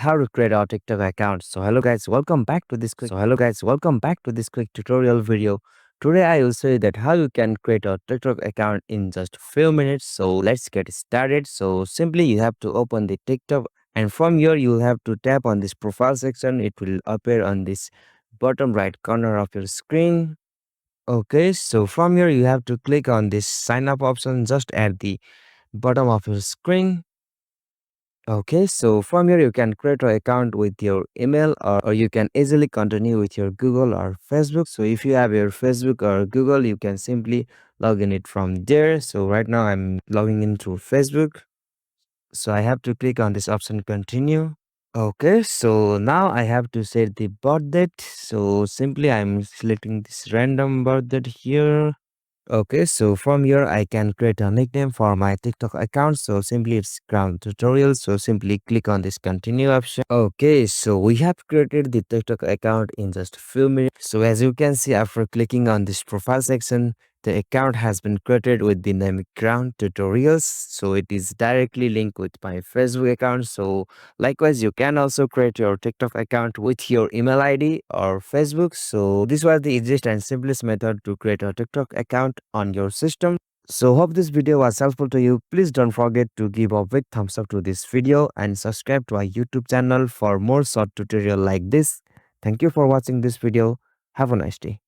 how to create our TikTok account. So hello guys, welcome back to this quick tutorial video. Today I will show you that how you can create a TikTok account in just a few minutes. So let's get started. So simply you have to open the TikTok, and from here you will have to tap on this profile section. It will appear on this bottom right corner of your screen. Okay, so from here you have to click on this sign up option just at the bottom of your screen. Okay, so from here you can create an account with your email, or you can easily continue with your Google or Facebook. So if you have your Facebook or Google, you can simply log in it from there. So right now I'm logging in through Facebook. So I have to click on this option continue. Okay, so now I have to set the birth date. So simply I'm selecting this random birth date here. Okay, so from here I can create a nickname for my TikTok account. So simply it's ground tutorial. So simply click on this continue option. Okay, so we have created the TikTok account in just a few minutes. So as you can see, after clicking on this profile section, the account has been created with the name ground tutorials. So it is directly linked with my Facebook account. So likewise, you can also create your TikTok account with your email ID or Facebook. So this was the easiest and simplest method to create a TikTok account on your system. So hope this video was helpful to you. Please don't forget to give a big thumbs up to this video and subscribe to our YouTube channel for more short tutorial like this. Thank you for watching this video. Have a nice day.